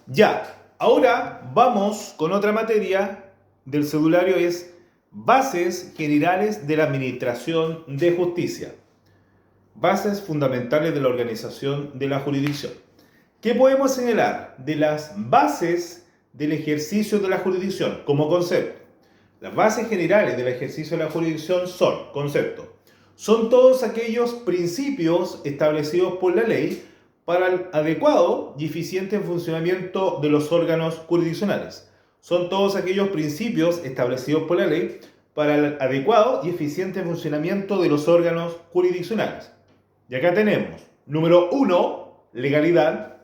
Ya, ahora vamos con otra materia del cedulario, es Bases Generales de la Administración de Justicia. Bases fundamentales de la organización de la jurisdicción. ¿Qué podemos señalar de las bases del ejercicio de la jurisdicción como concepto? Las bases generales del ejercicio de la jurisdicción son, concepto, son todos aquellos principios establecidos por la ley para el adecuado y eficiente funcionamiento de los órganos jurisdiccionales. Son todos aquellos principios establecidos por la ley para el adecuado y eficiente funcionamiento de los órganos jurisdiccionales. Y acá tenemos, número 1, legalidad;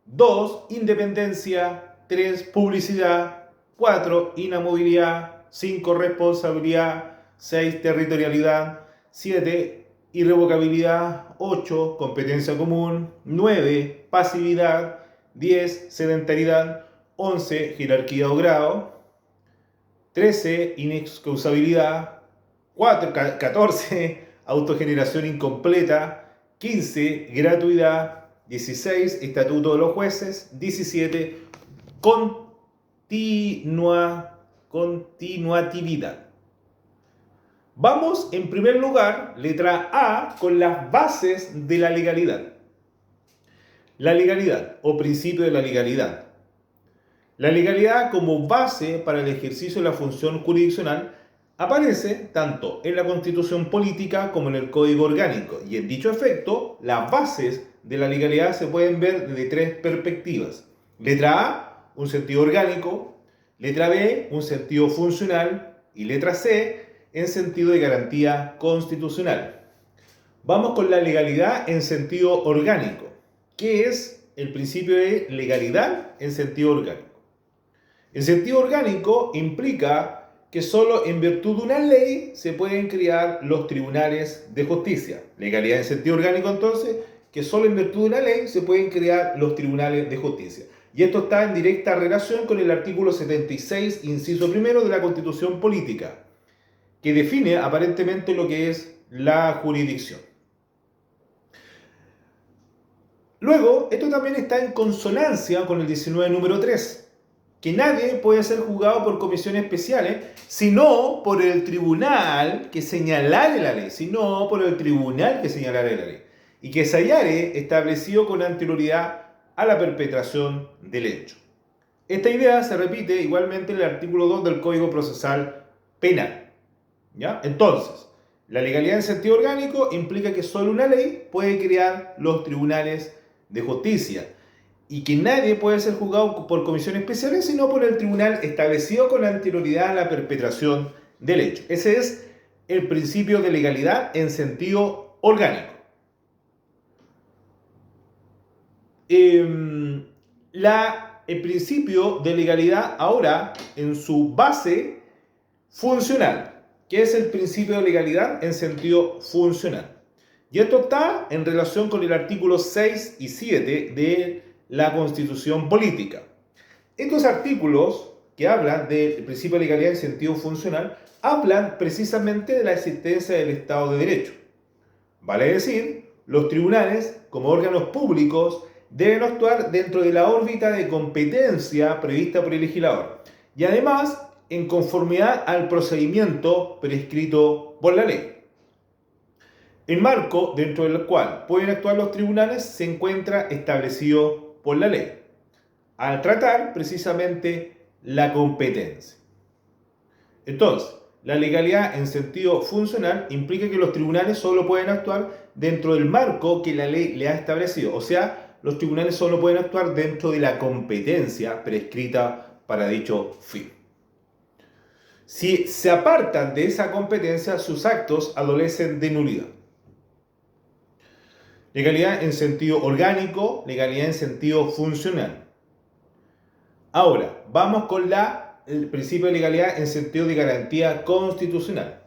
2, independencia; 3, publicidad; 4, inamovilidad; 5, responsabilidad; 6, territorialidad; 7, irrevocabilidad; 8, competencia común; 9, pasividad; 10, sedentariedad; 11, jerarquía o grado; 13, inexcusabilidad; 14, autogeneración incompleta; 15, gratuidad; 16, estatuto de los jueces; 17, continuatividad. Vamos en primer lugar, letra A, con las bases de la legalidad. La legalidad o principio de la legalidad. La legalidad como base para el ejercicio de la función jurisdiccional aparece tanto en la Constitución Política como en el Código Orgánico, y en dicho efecto, las bases de la legalidad se pueden ver desde tres perspectivas. Letra A, un sentido orgánico; letra B, un sentido funcional; y letra C, en sentido de garantía constitucional. Vamos con la legalidad en sentido orgánico. ¿Qué es el principio de legalidad en sentido orgánico? El sentido orgánico implica que solo en virtud de una ley se pueden crear los tribunales de justicia. Legalidad en sentido orgánico, entonces, que solo en virtud de una ley se pueden crear los tribunales de justicia. Y esto está en directa relación con el artículo 76, inciso primero de la Constitución Política, que define aparentemente lo que es la jurisdicción. Luego, esto también está en consonancia con el 19 número 3, que nadie puede ser juzgado por comisiones especiales, sino por el tribunal que señalare la ley, sino por el tribunal que señalare la ley, y que se hallare establecido con anterioridad a la perpetración del hecho. Esta idea se repite igualmente en el artículo 2 del Código Procesal Penal. ¿Ya? Entonces, la legalidad en sentido orgánico implica que solo una ley puede crear los tribunales de justicia, y que nadie puede ser juzgado por comisiones especiales sino por el tribunal establecido con anterioridad a la perpetración del hecho. Ese es el principio de legalidad en sentido orgánico. El principio de legalidad ahora en su base funcional. ¿Qué es el principio de legalidad en sentido funcional? Y esto está en relación con el artículo 6 y 7 de la Constitución Política. Estos artículos que hablan del principio de legalidad en sentido funcional hablan precisamente de la existencia del Estado de Derecho. Vale decir, los tribunales, como órganos públicos, deben actuar dentro de la órbita de competencia prevista por el legislador, y además en conformidad al procedimiento prescrito por la ley. El marco dentro del cual pueden actuar los tribunales se encuentra establecido por la ley, al tratar precisamente la competencia. Entonces, la legalidad en sentido funcional implica que los tribunales solo pueden actuar dentro del marco que la ley le ha establecido. O sea, los tribunales solo pueden actuar dentro de la competencia prescrita para dicho fin. Si se apartan de esa competencia, sus actos adolecen de nulidad. Legalidad en sentido orgánico, legalidad en sentido funcional. Ahora, vamos con el principio de legalidad en sentido de garantía constitucional.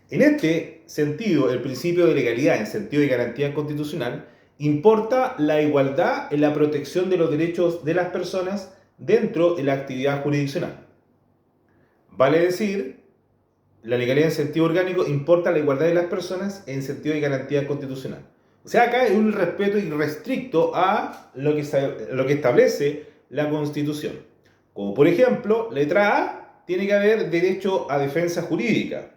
En este sentido, el principio de legalidad en sentido de garantía constitucional importa la igualdad en la protección de los derechos de las personas dentro de la actividad jurisdiccional. Vale decir, la legalidad en sentido orgánico importa la igualdad de las personas en sentido de garantía constitucional. O sea, acá hay un respeto irrestricto a lo que establece la Constitución. Como por ejemplo, letra A, tiene que haber derecho a defensa jurídica.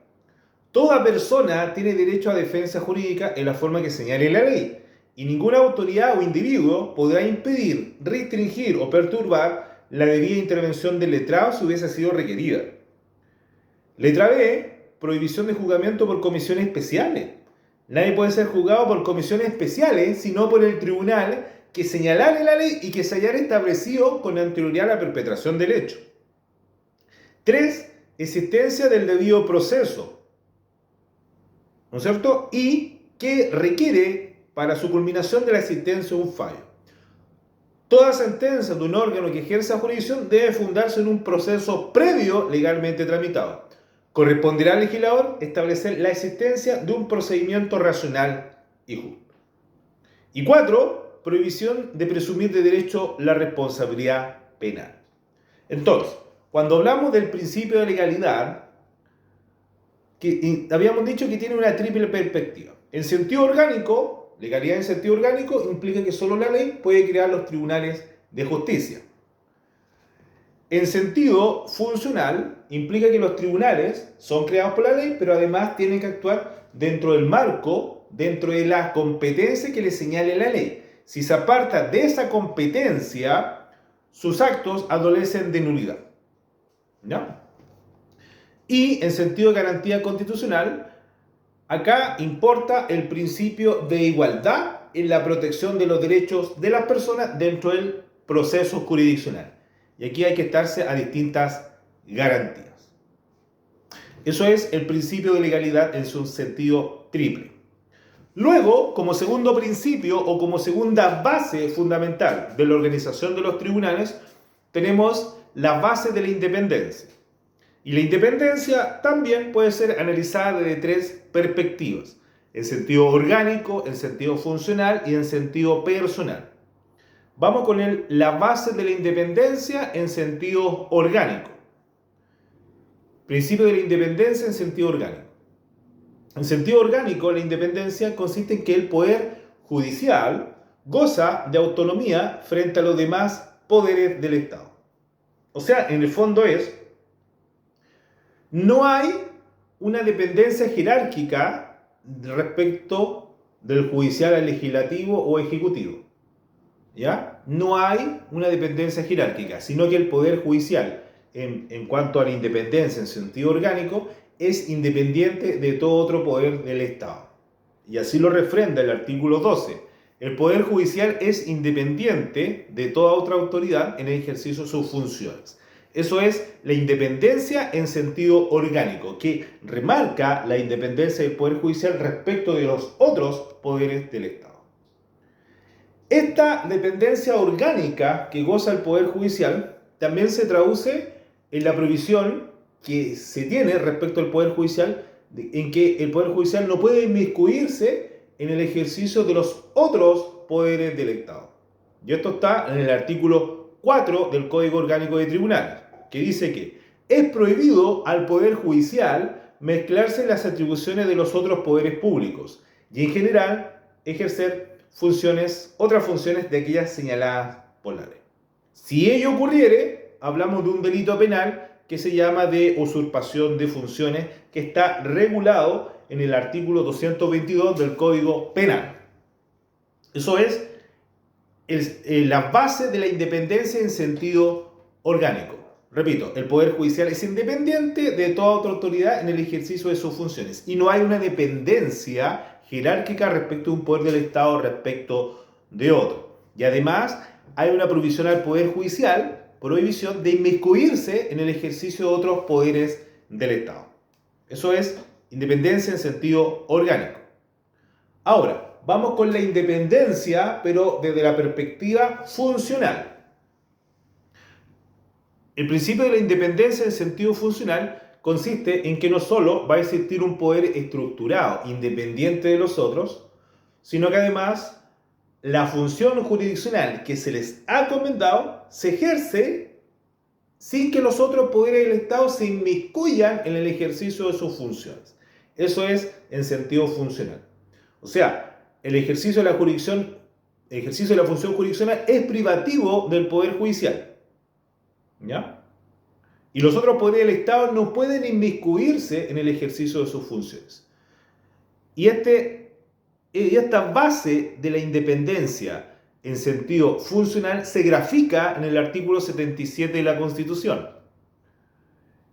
Toda persona tiene derecho a defensa jurídica en la forma que señale la ley, y ninguna autoridad o individuo podrá impedir, restringir o perturbar la debida intervención del letrado si hubiese sido requerida. Letra B, prohibición de juzgamiento por comisiones especiales. Nadie puede ser juzgado por comisiones especiales, sino por el tribunal que señalare la ley y que se haya establecido con anterioridad a la perpetración del hecho. 3. Existencia del debido proceso, ¿no es cierto? Y que requiere para su culminación de la existencia de un fallo. Toda sentencia de un órgano que ejerza jurisdicción debe fundarse en un proceso previo legalmente tramitado. Corresponderá al legislador establecer la existencia de un procedimiento racional y justo. Y 4. Prohibición de presumir de derecho la responsabilidad penal. Entonces, cuando hablamos del principio de legalidad, habíamos dicho que tiene una triple perspectiva. En sentido orgánico, legalidad en sentido orgánico implica que solo la ley puede crear los tribunales de justicia. En sentido funcional, implica que los tribunales son creados por la ley, pero además tienen que actuar dentro del marco, dentro de la competencia que les señale la ley. Si se aparta de esa competencia, sus actos adolecen de nulidad. ¿No? Y en sentido de garantía constitucional, acá importa el principio de igualdad en la protección de los derechos de las personas dentro del proceso jurisdiccional. Y aquí hay que estarse a distintas garantías. Eso es el principio de legalidad en su sentido triple. Luego, como segundo principio o como segunda base fundamental de la organización de los tribunales, tenemos la base de la independencia. Y la independencia también puede ser analizada desde tres perspectivas: en sentido orgánico, en sentido funcional y en sentido personal. Vamos con la base de la independencia en sentido orgánico. Principio de la independencia en sentido orgánico. En sentido orgánico, la independencia consiste en que el poder judicial goza de autonomía frente a los demás poderes del Estado. O sea, en el fondo no hay una dependencia jerárquica respecto del judicial al legislativo o ejecutivo. ¿Ya? No hay una dependencia jerárquica, sino que el poder judicial, en cuanto a la independencia en sentido orgánico, es independiente de todo otro poder del Estado. Y así lo refrenda el artículo 12. El poder judicial es independiente de toda otra autoridad en el ejercicio de sus funciones. Eso es la independencia en sentido orgánico, que remarca la independencia del Poder Judicial respecto de los otros poderes del Estado. Esta dependencia orgánica que goza el Poder Judicial también se traduce en la previsión que se tiene respecto al Poder Judicial, en que el Poder Judicial no puede inmiscuirse en el ejercicio de los otros poderes del Estado. Y esto está en el artículo 4 del Código Orgánico de Tribunales, que dice que es prohibido al Poder Judicial mezclarse en las atribuciones de los otros poderes públicos y en general ejercer otras funciones de aquellas señaladas por la ley. Si ello ocurriere, hablamos de un delito penal que se llama de usurpación de funciones, que está regulado en el artículo 222 del Código Penal. Eso es la base de la independencia en sentido orgánico. Repito, el Poder Judicial es independiente de toda otra autoridad en el ejercicio de sus funciones y no hay una dependencia jerárquica respecto de un poder del Estado respecto de otro. Y además hay una prohibición al Poder Judicial, prohibición de inmiscuirse en el ejercicio de otros poderes del Estado. Eso es independencia en sentido orgánico. Ahora, vamos con la independencia, pero desde la perspectiva funcional. El principio de la independencia en sentido funcional consiste en que no solo va a existir un poder estructurado, independiente de los otros, sino que además la función jurisdiccional que se les ha encomendado se ejerce sin que los otros poderes del Estado se inmiscuyan en el ejercicio de sus funciones. Eso es en sentido funcional. O sea, el ejercicio de la jurisdicción ejercicio de la función jurisdiccional es privativo del Poder Judicial. ¿Ya? Y los otros poderes del Estado no pueden inmiscuirse en el ejercicio de sus funciones. Y esta base de la independencia en sentido funcional se grafica en el artículo 77 de la Constitución,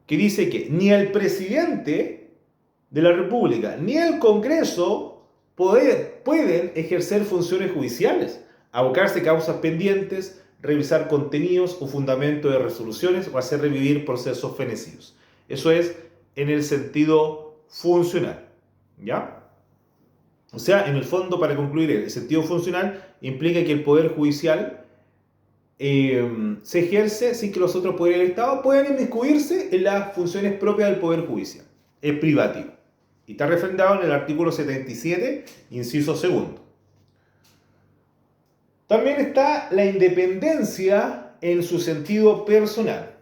que dice que ni el presidente de la República ni el Congreso pueden ejercer funciones judiciales, abocarse causas pendientes, revisar contenidos o fundamentos de resoluciones o hacer revivir procesos fenecidos. Eso es en el sentido funcional. ¿Ya? O sea, en el fondo, para concluir, el sentido funcional implica que el Poder Judicial se ejerce sin que los otros poderes del Estado puedan inmiscuirse en las funciones propias del Poder Judicial. Es privativo. Y está refrendado en el artículo 77, inciso segundo. También está la independencia en su sentido personal.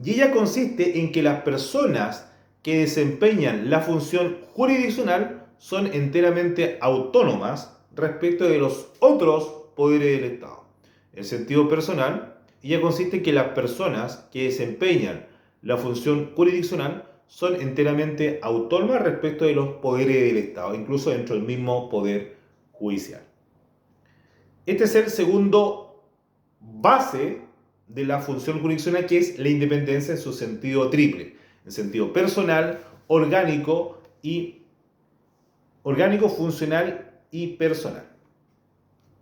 Y ella consiste en que las personas que desempeñan la función jurisdiccional son enteramente autónomas respecto de los otros poderes del Estado. En sentido personal, ella consiste en que las personas que desempeñan la función jurisdiccional son enteramente autónomas respecto de los poderes del Estado, incluso dentro del mismo poder judicial. Este es el segundo base de la función jurisdiccional, que es la independencia en su sentido triple, en sentido personal, orgánico, funcional y personal.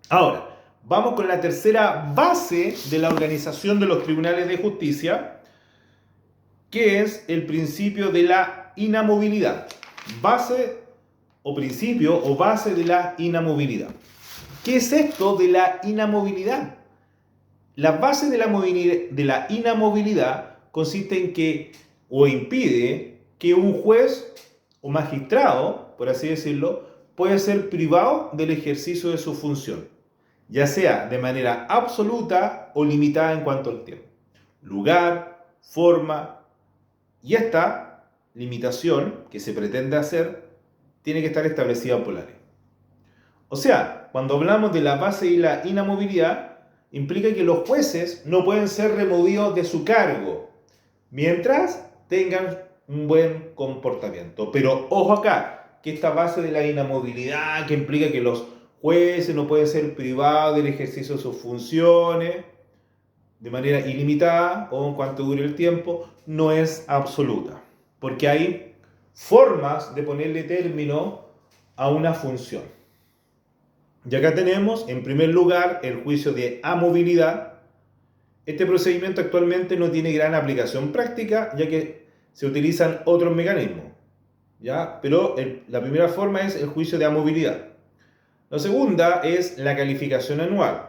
Ahora, vamos con la tercera base de la organización de los tribunales de justicia, que es el principio de la inamovilidad. Base o principio o base de la inamovilidad. ¿Qué es esto de la inamovilidad? La base de la inamovilidad consiste en que, o impide, que un juez o magistrado, por así decirlo, puede ser privado del ejercicio de su función, ya sea de manera absoluta o limitada en cuanto al tiempo, lugar, forma, y esta limitación que se pretende hacer tiene que estar establecida por la ley. O sea, cuando hablamos de la base y la inamovilidad, implica que los jueces no pueden ser removidos de su cargo mientras tengan un buen comportamiento. Pero ojo acá, que esta base de la inamovilidad, que implica que los jueces no pueden ser privados del ejercicio de sus funciones de manera ilimitada o en cuanto dure el tiempo, no es absoluta. Porque hay formas de ponerle término a una función. Y acá tenemos, en primer lugar, el juicio de amovilidad. Este procedimiento actualmente no tiene gran aplicación práctica, ya que se utilizan otros mecanismos, ¿ya? Pero la primera forma es el juicio de amovilidad. La segunda es la calificación anual.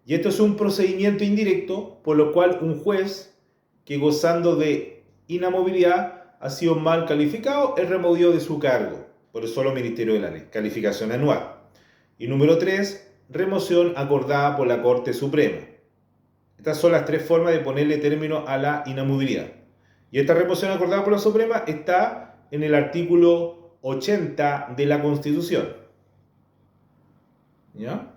Y esto es un procedimiento indirecto, por lo cual un juez que gozando de inamovilidad ha sido mal calificado es removido de su cargo por el solo Ministerio de la Ley. Calificación anual. Y número 3, remoción acordada por la Corte Suprema. Estas son las tres formas de ponerle término a la inamovilidad. Y esta remoción acordada por la Suprema está en el artículo 80 de la Constitución. ¿Ya?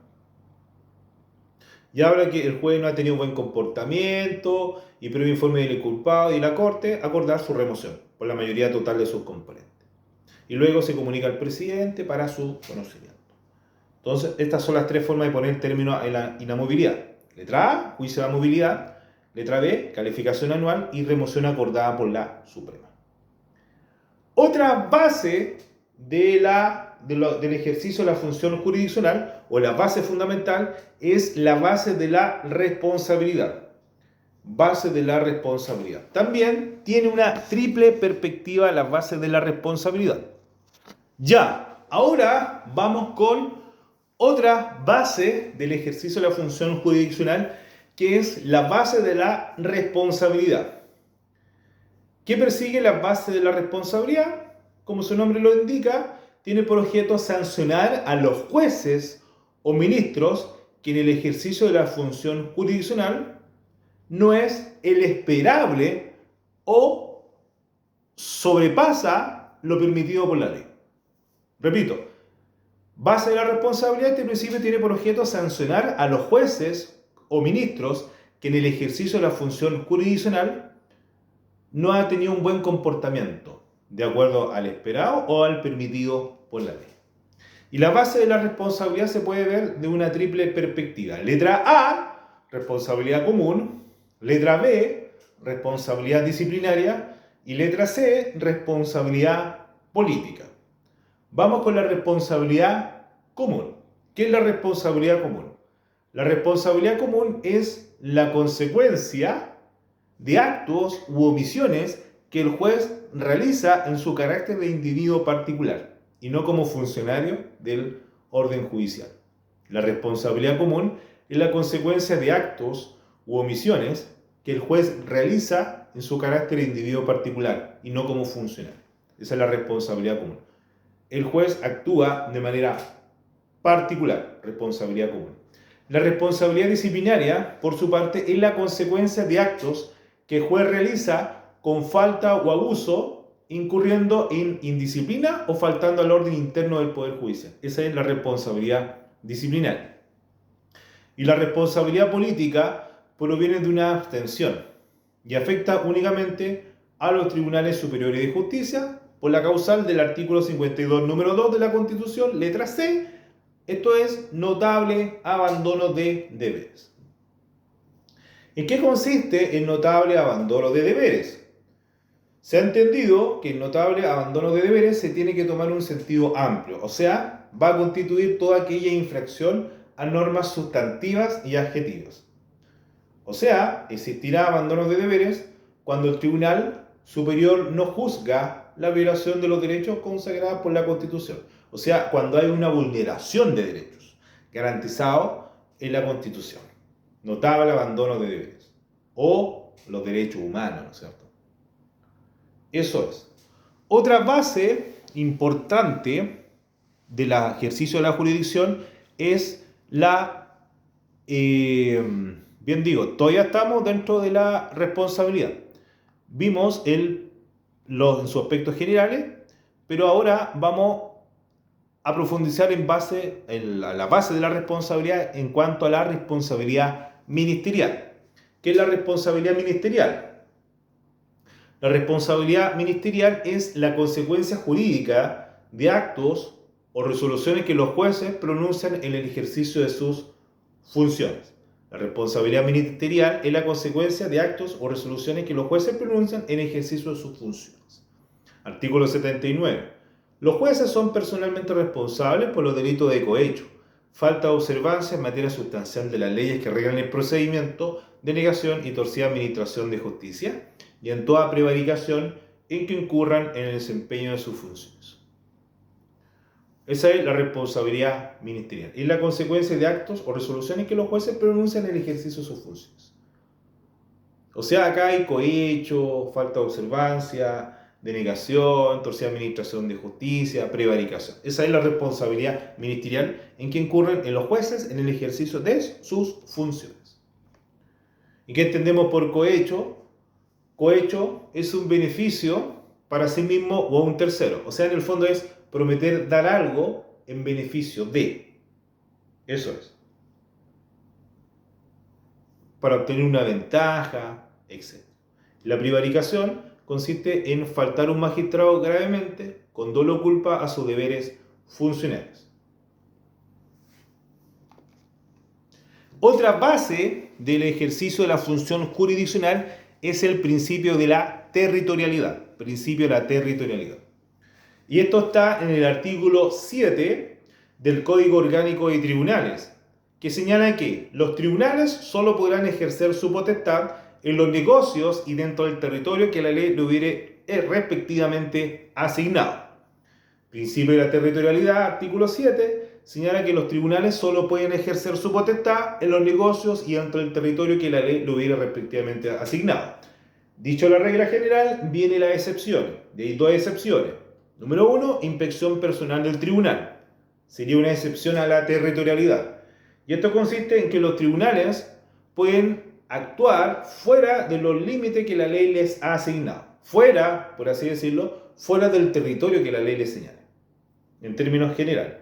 Y habla que el juez no ha tenido buen comportamiento y previo informe del inculpado y la Corte acordar su remoción por la mayoría total de sus componentes. Y luego se comunica al presidente para su conocimiento. Entonces, estas son las tres formas de poner término a la inamovilidad. Letra A, juicio de movilidad. Letra B, calificación anual y remoción acordada por la Suprema. Otra base del ejercicio de la función jurisdiccional, o la base fundamental, es la base de la responsabilidad. Base de la responsabilidad. También tiene una triple perspectiva la base de la responsabilidad. Ya, ahora vamos con otra base del ejercicio de la función jurisdiccional, que es la base de la responsabilidad. ¿Qué persigue la base de la responsabilidad? Como su nombre lo indica, tiene por objeto sancionar a los jueces o ministros que en el ejercicio de la función jurisdiccional no es el esperable o sobrepasa lo permitido por la ley. Repito, Base de la responsabilidad, este principio tiene por objeto sancionar a los jueces o ministros que en el ejercicio de la función jurisdiccional no han tenido un buen comportamiento, de acuerdo al esperado o al permitido por la ley. Y la base de la responsabilidad se puede ver de una triple perspectiva. Letra A, responsabilidad común. Letra B, responsabilidad disciplinaria. Y letra C, responsabilidad política. Vamos con la responsabilidad común. ¿Qué es la responsabilidad común? La responsabilidad común es la consecuencia de actos u omisiones que el juez realiza en su carácter de individuo particular y no como funcionario del orden judicial. La responsabilidad común es la consecuencia de actos u omisiones que el juez realiza en su carácter de individuo particular y no como funcionario. Esa es la responsabilidad común. El juez actúa de manera particular, responsabilidad común. La responsabilidad disciplinaria, por su parte, es la consecuencia de actos que el juez realiza con falta o abuso, incurriendo en indisciplina o faltando al orden interno del Poder Judicial. Esa es la responsabilidad disciplinaria. Y la responsabilidad política proviene de una abstención y afecta únicamente a los tribunales superiores de justicia por la causal del artículo 52, número 2 de la Constitución, letra C. Esto es notable abandono de deberes. ¿En qué consiste el notable abandono de deberes? Se ha entendido que el notable abandono de deberes se tiene que tomar un sentido amplio, o sea, va a constituir toda aquella infracción a normas sustantivas y adjetivas. O sea, existirá abandono de deberes cuando el Tribunal Superior no juzga la violación de los derechos consagrados por la Constitución. O sea, cuando hay una vulneración de derechos garantizados en la Constitución. Notable abandono de deberes. O los derechos humanos, ¿no es cierto? Eso es. Otra base importante del ejercicio de la jurisdicción es todavía estamos dentro de la responsabilidad. Vimos en sus aspectos generales, pero ahora vamos a profundizar en la base de la responsabilidad en cuanto a la responsabilidad ministerial. ¿Qué es la responsabilidad ministerial? La responsabilidad ministerial es la consecuencia jurídica de actos o resoluciones que los jueces pronuncian en el ejercicio de sus funciones. La responsabilidad ministerial es la consecuencia de actos o resoluciones que los jueces pronuncian en el ejercicio de sus funciones. Artículo 79. Los jueces son personalmente responsables por los delitos de cohecho, falta de observancia en materia sustancial de las leyes que regulan el procedimiento, denegación y torcida administración de justicia, y en toda prevaricación en que incurran en el desempeño de sus funciones. Esa es la responsabilidad ministerial. Es la consecuencia de actos o resoluciones que los jueces pronuncian en el ejercicio de sus funciones. O sea, acá hay cohecho, falta de observancia, denegación, torcida administración de justicia, prevaricación. Esa es la responsabilidad ministerial en que incurren en los jueces en el ejercicio de sus funciones. ¿Y qué entendemos por cohecho? Cohecho es un beneficio para sí mismo o a un tercero. O sea, en el fondo es prometer dar algo en beneficio de. Eso es. Para obtener una ventaja, etc. La prevaricación consiste en faltar a un magistrado gravemente, con dolo o culpa, a sus deberes funcionales. Otra base del ejercicio de la función jurisdiccional es el principio de la territorialidad. Principio de la territorialidad. Y esto está en el artículo 7 del Código Orgánico de Tribunales, que señala que los tribunales solo podrán ejercer su potestad en los negocios y dentro del territorio que la ley le hubiere respectivamente asignado. Principio de la territorialidad, artículo 7, señala que los tribunales solo pueden ejercer su potestad en los negocios y dentro del territorio que la ley le hubiera respectivamente asignado. Dicho la regla general, viene la excepción. De ahí dos excepciones. Número 1, inspección personal del tribunal. Sería una excepción a la territorialidad. Y esto consiste en que los tribunales pueden actuar fuera de los límites que la ley les ha asignado. Fuera, por así decirlo, fuera del territorio que la ley les señala. En términos generales.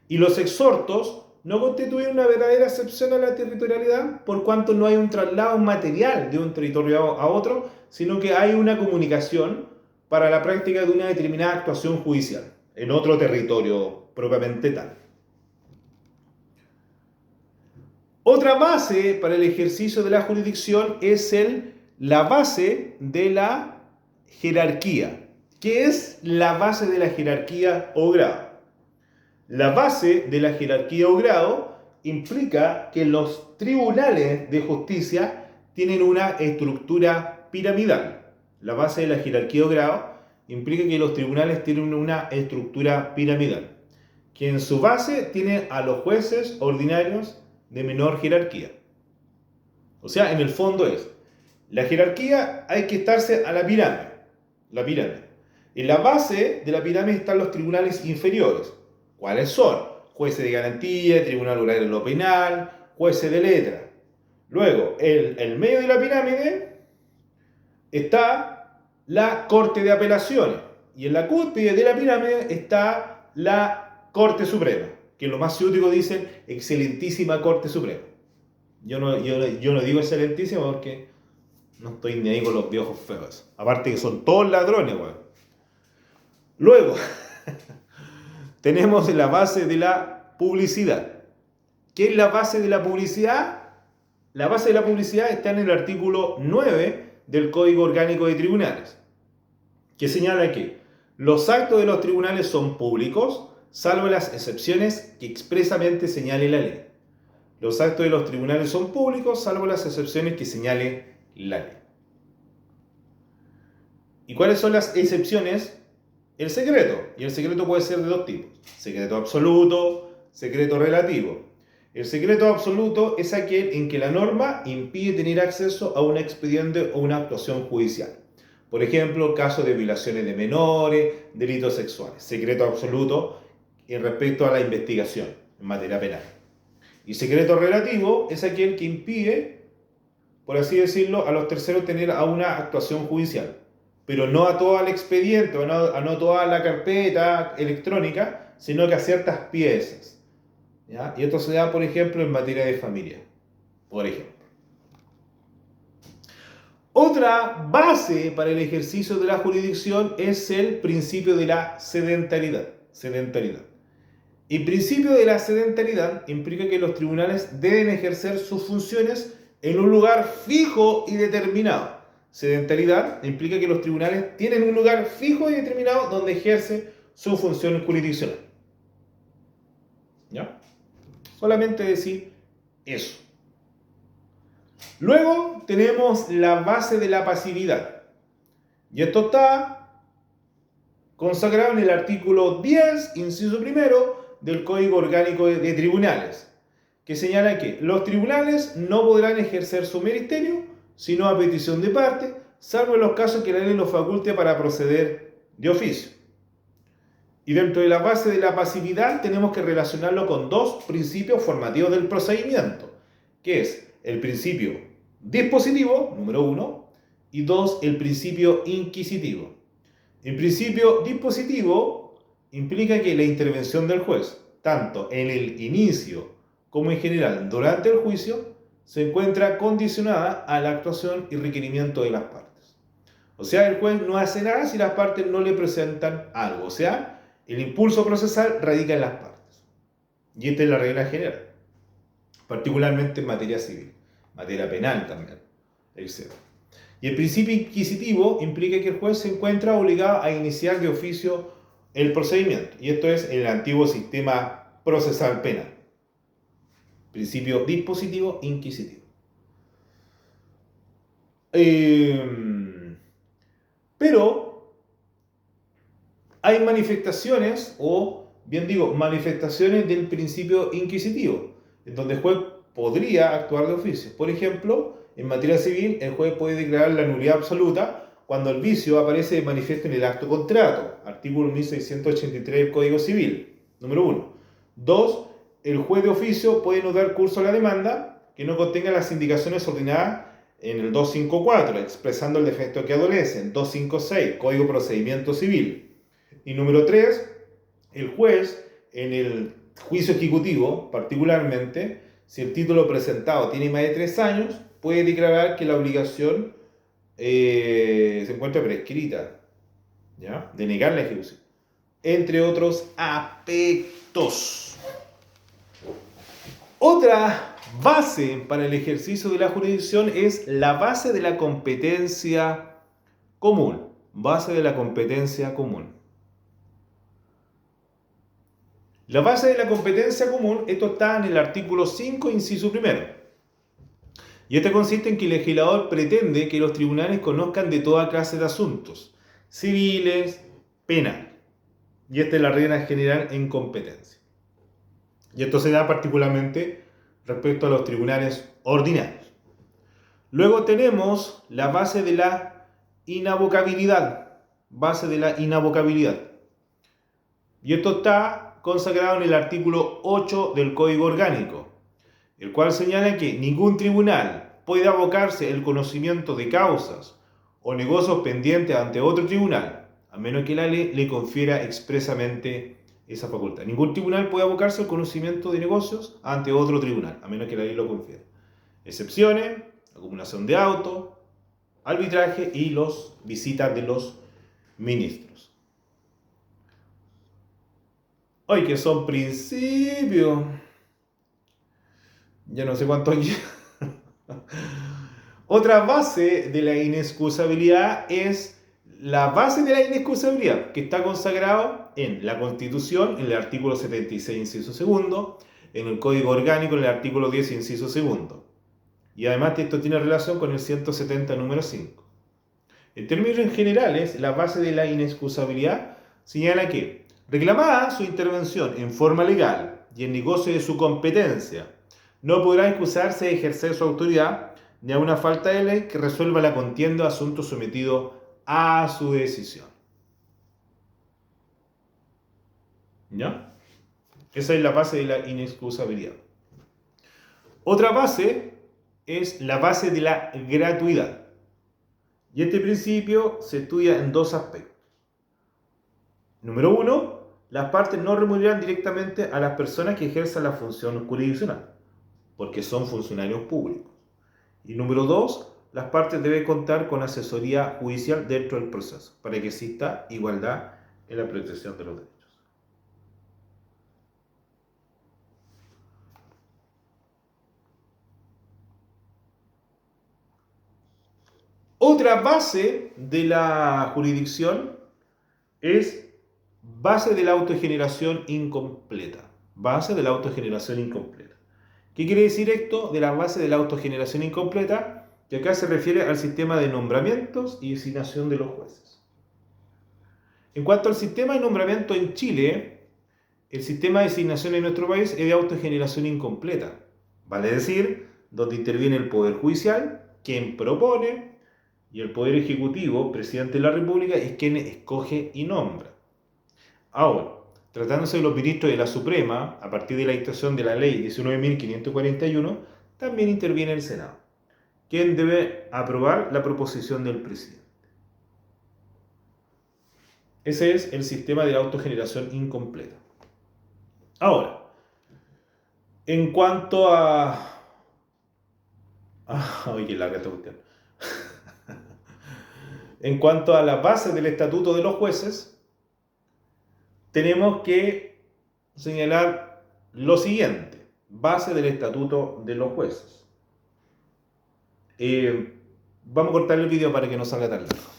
Y los exhortos no constituyen una verdadera excepción a la territorialidad por cuanto no hay un traslado material de un territorio a otro, sino que hay una comunicación para la práctica de una determinada actuación judicial en otro territorio propiamente tal. Otra base para el ejercicio de la jurisdicción es la base de la jerarquía. ¿Qué es la base de la jerarquía o grado? La base de la jerarquía o grado implica que los tribunales de justicia tienen una estructura piramidal. La base de la jerarquía o grado implica que los tribunales tienen una estructura piramidal, que en su base tiene a los jueces ordinarios de menor jerarquía. O sea, en el fondo es, la jerarquía hay que estarse a la pirámide. La pirámide. En la base de la pirámide están los tribunales inferiores. ¿Cuáles son? Jueces de garantía, tribunal oral en lo penal, jueces de letra. Luego, en el medio de la pirámide está la Corte de Apelaciones. Y en la cúspide de la pirámide está la Corte Suprema, que lo más ciútico dicen, excelentísima Corte Suprema. Yo no digo excelentísima porque no estoy ni ahí con los viejos feos. Aparte que son todos ladrones, weón. Luego, tenemos la base de la publicidad. ¿Qué es la base de la publicidad? La base de la publicidad está en el artículo 9 del Código Orgánico de Tribunales, que señala que los actos de los tribunales son públicos, salvo las excepciones que expresamente señale la ley. Los actos de los tribunales son públicos, salvo las excepciones que señale la ley. ¿Y cuáles son las excepciones? El secreto. Y el secreto puede ser de dos tipos. Secreto absoluto, secreto relativo. El secreto absoluto es aquel en que la norma impide tener acceso a un expediente o una actuación judicial. Por ejemplo, casos de violaciones de menores, delitos sexuales. Secreto absoluto en respecto a la investigación en materia penal. Y secreto relativo es aquel que impide, por así decirlo, a los terceros tener a una actuación judicial, pero no a todo el expediente, o no toda la carpeta electrónica, sino que a ciertas piezas. ¿Ya? Y esto se da, por ejemplo, en materia de familia. Por ejemplo. Otra base para el ejercicio de la jurisdicción es el principio de la sedentariedad. El principio de la sedentariedad implica que los tribunales deben ejercer sus funciones en un lugar fijo y determinado. Sedentariedad implica que los tribunales tienen un lugar fijo y determinado donde ejerce su función jurisdiccional. ¿Ya? Solamente decir eso. Luego tenemos la base de la pasividad. Y esto está consagrado en el artículo 10, inciso primero, del Código Orgánico de Tribunales, que señala que los tribunales no podrán ejercer su ministerio sino a petición de parte, salvo en los casos que la ley los faculte para proceder de oficio. Y dentro de la base de la pasividad tenemos que relacionarlo con dos principios formativos del procedimiento, que es el principio dispositivo, número 1, y 2, el principio inquisitivo. El principio dispositivo implica que la intervención del juez, tanto en el inicio como en general durante el juicio, se encuentra condicionada a la actuación y requerimiento de las partes. O sea, el juez no hace nada si las partes no le presentan algo. O sea, el impulso procesal radica en las partes. Y esta es la regla general, particularmente en materia civil, materia penal también, etc. Y el principio inquisitivo implica que el juez se encuentra obligado a iniciar de oficio el procedimiento. Y esto es el antiguo sistema procesal penal. Principio dispositivo, inquisitivo. Pero hay manifestaciones, o bien digo, manifestaciones del principio inquisitivo, en donde el juez podría actuar de oficio. Por ejemplo, en materia civil, el juez puede declarar la nulidad absoluta cuando el vicio aparece de manifiesto en el acto contrato, artículo 1683 del Código Civil, número 1. 2. El juez de oficio puede no dar curso a la demanda que no contenga las indicaciones ordenadas en el 254, expresando el defecto que adolece, en 256, Código Procedimiento Civil. Y número 3, el juez, en el juicio ejecutivo, particularmente, si el título presentado tiene más de 3 años, puede declarar que la obligación se encuentra prescrita, ¿ya? De negar la ejecución, entre otros aspectos. Otra base para el ejercicio de la jurisdicción es la base de la competencia común. Base de la competencia común. La base de la competencia común, esto está en el artículo 5, inciso primero. Y este consiste en que el legislador pretende que los tribunales conozcan de toda clase de asuntos, civiles, penales. Y esta es la regla general en competencia. Y esto se da particularmente respecto a los tribunales ordinarios. Luego tenemos la base de la inavocabilidad. Base de la inavocabilidad. Y esto está consagrado en el artículo 8 del Código Orgánico, el cual señala que ningún tribunal puede abocarse el conocimiento de causas o negocios pendientes ante otro tribunal, a menos que la ley le confiera expresamente esa facultad. Ningún tribunal puede abocarse el conocimiento de negocios ante otro tribunal, a menos que la ley lo confiera. Excepciones: acumulación de autos, arbitraje y las visitas de los ministros. Hoy que son principios. Ya no sé cuánto hay. Otra base de la inexcusabilidad es la base de la inexcusabilidad, que está consagrado en la Constitución, en el artículo 76, inciso segundo, en el Código Orgánico, en el artículo 10, inciso segundo. Y además esto tiene relación con el 170, número 5. En términos generales, la base de la inexcusabilidad señala que, reclamada su intervención en forma legal y en negocio de su competencia, no podrá excusarse de ejercer su autoridad ni a una falta de ley que resuelva la contienda de asuntos sometidos a su decisión. ¿Ya? Esa es la base de la inexcusabilidad. Otra base es la base de la gratuidad. Y este principio se estudia en dos aspectos. Número 1, las partes no remuneran directamente a las personas que ejerzan la función jurisdiccional, porque son funcionarios públicos. Y número 2, las partes deben contar con asesoría judicial dentro del proceso, para que exista igualdad en la protección de los derechos. Otra base de la jurisdicción es base de la autogeneración incompleta. Base de la autogeneración incompleta. ¿Qué quiere decir esto de la base de la autogeneración incompleta? Que acá se refiere al sistema de nombramientos y designación de los jueces. En cuanto al sistema de nombramiento en Chile, el sistema de designación en nuestro país es de autogeneración incompleta. Vale decir, donde interviene el Poder Judicial, quien propone, y el Poder Ejecutivo, presidente de la República, es quien escoge y nombra. Ahora, tratándose de los ministros de la Suprema, a partir de la dictación de la ley 19.541, también interviene el Senado, quien debe aprobar la proposición del presidente. Ese es el sistema de autogeneración incompleta. Ahora, en cuanto a... Oye, larga esta cuestión. En cuanto a la base del estatuto de los jueces, tenemos que señalar lo siguiente. Base del estatuto de los jueces. Vamos a cortar el video para que no salga tan largo.